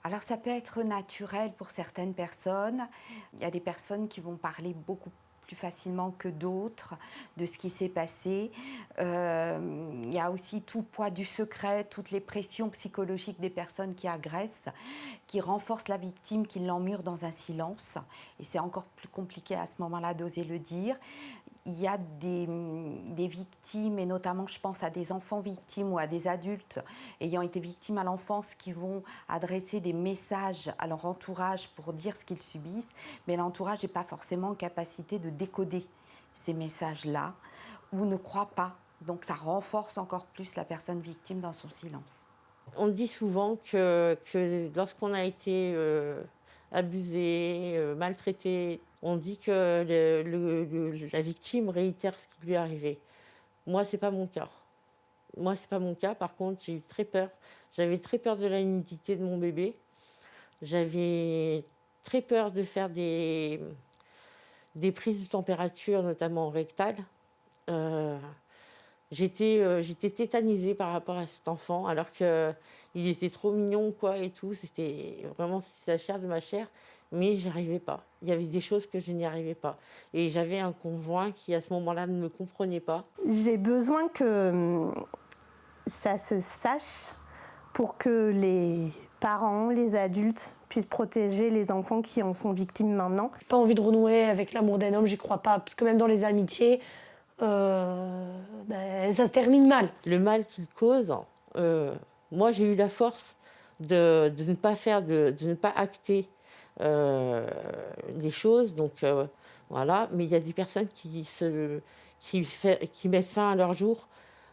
Alors ça peut être naturel pour certaines personnes. Il y a des personnes qui vont parler beaucoup plus facilement que d'autres de ce qui s'est passé. Il y a aussi tout le poids du secret, toutes les pressions psychologiques des personnes qui agressent, qui renforcent la victime, qui l'emmurent dans un silence. Et c'est encore plus compliqué à ce moment-là d'oser le dire. Il y a des victimes, et notamment je pense à des enfants victimes ou à des adultes ayant été victimes à l'enfance qui vont adresser des messages à leur entourage pour dire ce qu'ils subissent, mais l'entourage n'est pas forcément en capacité de décoder ces messages-là ou ne croit pas. Donc ça renforce encore plus la personne victime dans son silence. On dit souvent que lorsqu'on a été abusé, maltraité, on dit que la victime réitère ce qui lui est arrivé. Moi, c'est pas mon cas. Moi, c'est pas mon cas. Par contre, j'ai eu très peur. J'avais très peur de la nudité de mon bébé. J'avais très peur de faire des prises de température, notamment rectales. Euh, j'étais tétanisée par rapport à cet enfant, alors qu'il était trop mignon, quoi, et tout. C'était la chair de ma chair, mais j'y arrivais pas. Il y avait des choses que je n'y arrivais pas. Et j'avais un conjoint qui, à ce moment-là, ne me comprenait pas. J'ai besoin que ça se sache pour que les parents, les adultes puissent protéger les enfants qui en sont victimes maintenant. J'ai pas envie de renouer avec l'amour d'un homme, j'y crois pas. Parce que même dans les amitiés, ça se termine mal. Le mal qu'il cause, moi, j'ai eu la force de ne pas faire, de ne pas acter les choses. Donc, voilà. Mais il y a des personnes qui mettent fin à leur jour.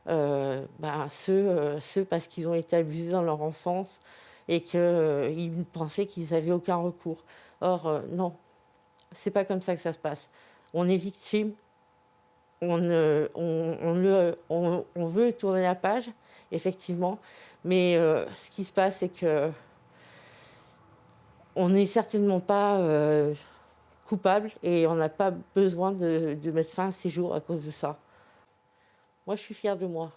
Ceux parce qu'ils ont été abusés dans leur enfance et qu'ils pensaient qu'ils n'avaient aucun recours. Or, non, c'est pas comme ça que ça se passe. On est victime, on veut tourner la page, effectivement, mais ce qui se passe, c'est que on n'est certainement pas coupable et on n'a pas besoin de mettre fin à ces jours à cause de ça. Moi, je suis fière de moi.